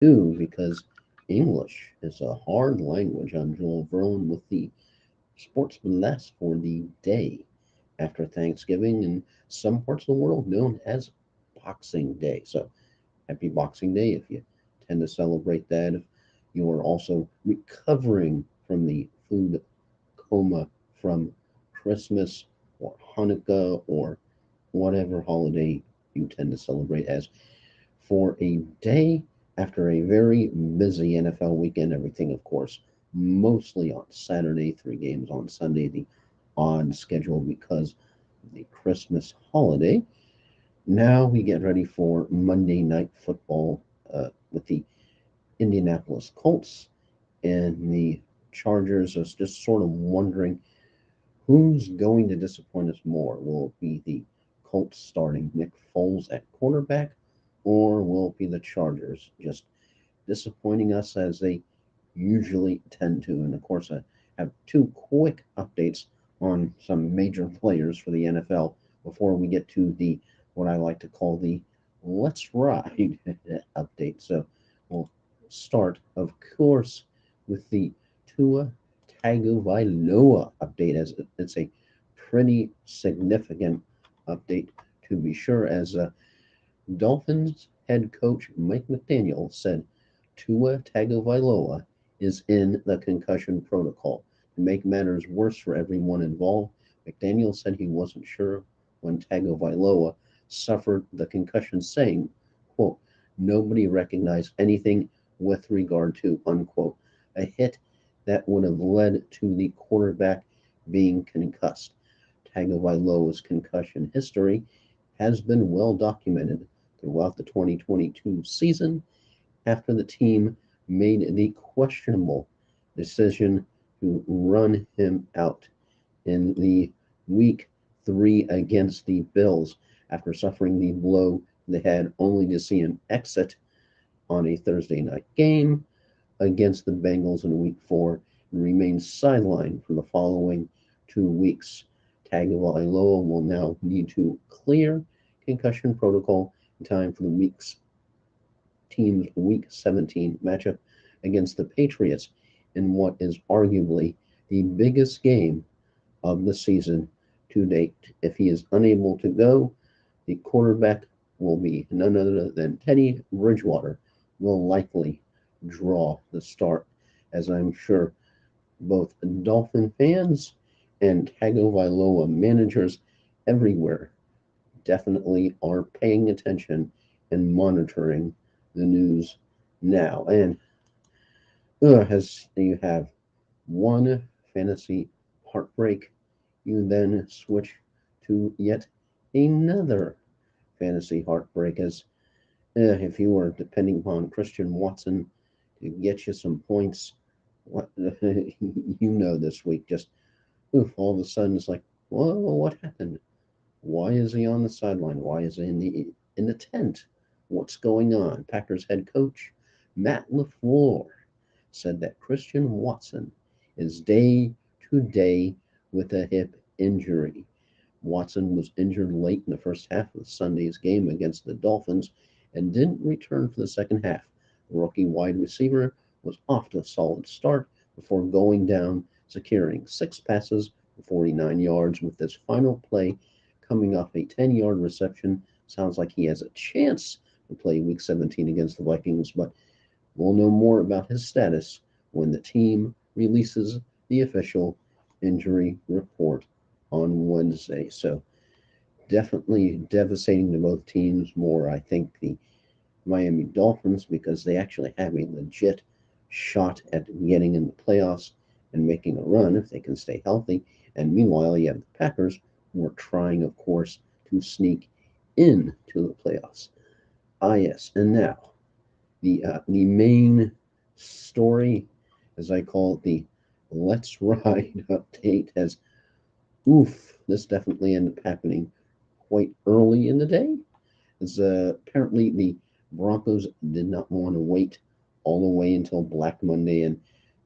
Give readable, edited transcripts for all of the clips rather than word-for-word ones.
too, because English is a hard language. I'm Joel Verlin with the sports blast for the day after Thanksgiving in some parts of the world known as Boxing Day. So happy Boxing Day if you tend to celebrate that. If you are also recovering from the food coma from Christmas or Hanukkah or whatever holiday you tend to celebrate as for a day after a very busy NFL weekend. Everything, of course, mostly on Saturday, 3 games on Sunday, the odd schedule because of the Christmas holiday. Now we get ready for Monday Night Football with the Indianapolis Colts and the Chargers. I was just sort of wondering who's going to disappoint us more. Will it be the Colts starting Nick Foles at quarterback, or will it be the Chargers just disappointing us as they usually tend to? And of course, I have two quick updates on some major players for the NFL before we get to the what I like to call the Let's Ride update. So we'll start, of course, with the Tua Tagovailoa update, as it's a pretty significant update to be sure, as Dolphins head coach Mike McDaniel said Tua Tagovailoa is in the concussion protocol. To make matters worse for everyone involved, McDaniel said he wasn't sure when Tagovailoa suffered the concussion, saying, quote, nobody recognized anything with regard to, unquote, a hit that would have led to the quarterback being concussed. Tagovailoa's concussion history has been well documented throughout the 2022 season after the team made the questionable decision to run him out in the week 3 against the Bills after suffering the blow to the head, only to see him exit on a Thursday night game against the Bengals in week 4 and remain sidelined for the following 2 weeks. Tagovailoa will now need to clear concussion protocol in time for the team's Week 17 matchup against the Patriots in what is arguably the biggest game of the season to date. If he is unable to go, the quarterback will be none other than Teddy Bridgewater, will likely draw the start, as I'm sure both Dolphin fans and Tagovailoa managers everywhere definitely are paying attention and monitoring the news now. And as you have one fantasy heartbreak, you then switch to yet another fantasy heartbreak. As if you were depending upon Christian Watson to get you some points, what this week, just all of a sudden it's like, whoa, what happened? Why is he on the sideline? Why is he in the tent? What's going on? Packers head coach Matt LaFleur said that Christian Watson is day to day with a hip injury. Watson was injured late in the first half of Sunday's game against the Dolphins and didn't return for the second half. The rookie wide receiver was off to a solid start before going down, securing 6 passes for 49 yards with this final play coming off a 10-yard reception. Sounds like he has a chance to play Week 17 against the Vikings, but we'll know more about his status when the team releases the official injury report on Wednesday. So definitely devastating to both teams. More, I think, the Miami Dolphins because they actually have a legit shot at getting in the playoffs and making a run if they can stay healthy. And meanwhile, you have the Packers who are trying, of course, to sneak into the playoffs. Ah, yes, and now the main story, as I call it, the Let's Ride update, has this definitely ended up happening quite early in the day. As apparently the Broncos did not want to wait all the way until Black Monday, and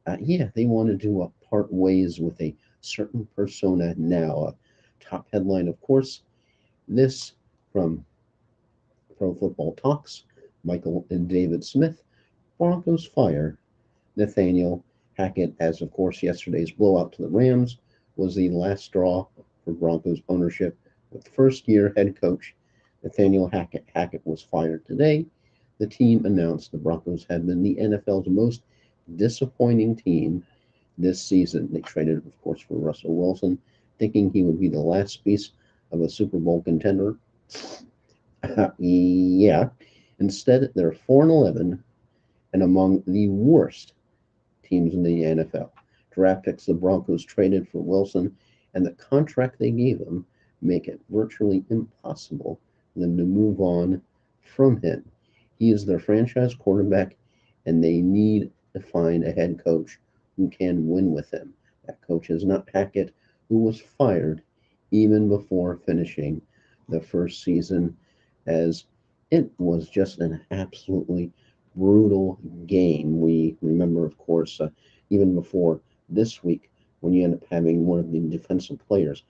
they wanted to part ways with a certain persona now. Top headline, of course, this from Pro Football Talks, Michael and David Smith. Broncos fire Nathaniel Hackett, as of course yesterday's blowout to the Rams was the last straw for Broncos ownership. With first year head coach Nathaniel Hackett. Hackett was fired today. The team announced the Broncos had been the NFL's most disappointing team this season. They traded, of course, for Russell Wilson, thinking he would be the last piece of a Super Bowl contender. Yeah. Instead, they're 4-11 and among the worst teams in the NFL. Draft picks the Broncos traded for Wilson and the contract they gave him make it virtually impossible for them to move on from him. He is their franchise quarterback, and they need to find a head coach who can win with him. That coach is not Hackett, who was fired even before finishing the first season, as it was just an absolutely brutal game. We remember, of course, even before this week, when you end up having one of the defensive players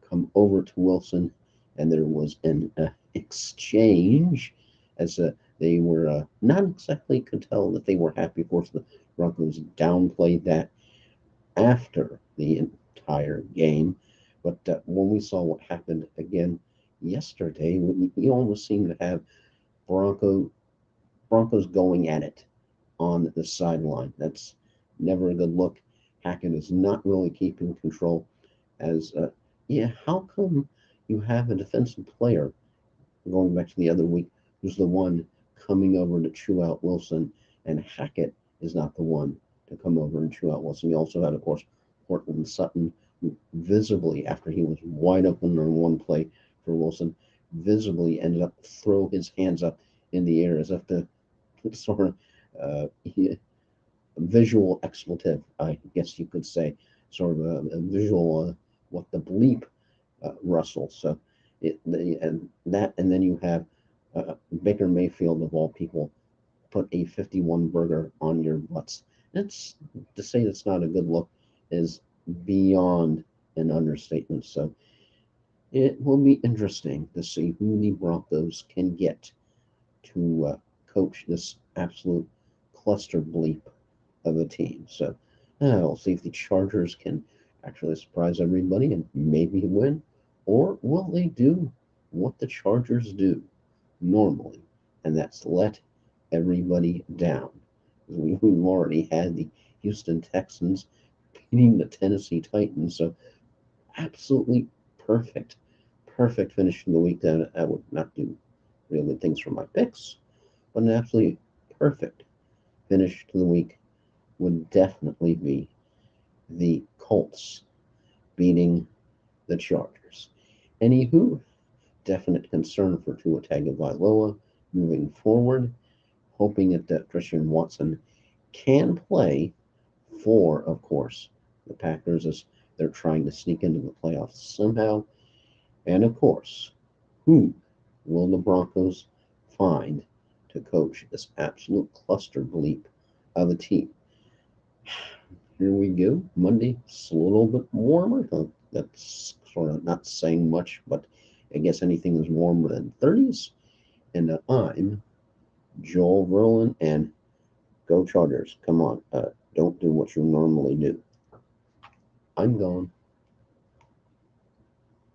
come over to Wilson, and there was an exchange as they were not exactly could tell that they were happy. Of course, the Broncos downplayed that after the entire game. But when we saw what happened again yesterday, you almost seem to have Bronco Broncos going at it on the sideline. That's never a good look. Hackett is not really keeping control. As yeah, how come you have a defensive player going back to the other week who's the one coming over to chew out Wilson, and Hackett is not the one to come over and chew out Wilson? You also had, of course, Portland Sutton, who visibly, after he was wide open on one play for Wilson, visibly ended up throw his hands up in the air as if to sort of visual expletive, I guess you could say, sort of a visual what the bleep Russell. So and then you have Baker Mayfield of all people put a 51 burger on your butts. That's to say that's not a good look is beyond an understatement. So it will be interesting to see who the Broncos can get to coach this absolute cluster bleep of a team. So we'll see if the Chargers can actually surprise everybody and maybe win, or will they do what the Chargers do normally, and that's let everybody down. We've already had the Houston Texans beating the Tennessee Titans, so absolutely perfect, perfect finish to the week. That I would not do real good things for my picks, but an absolutely perfect finish to the week would definitely be the Colts beating the Chargers. Anywho, definite concern for Tua Tagovailoa moving forward, hoping that Christian Watson can play for, of course, the Packers as they're trying to sneak into the playoffs somehow. And of course, who will the Broncos find to coach this absolute cluster bleep of a team? Here we go. Monday, it's a little bit warmer. That's sort of not saying much, but I guess anything is warmer than 30s. And I'm Joel Verlin, and go Chargers. Come on. Don't do what you normally do. I'm gone.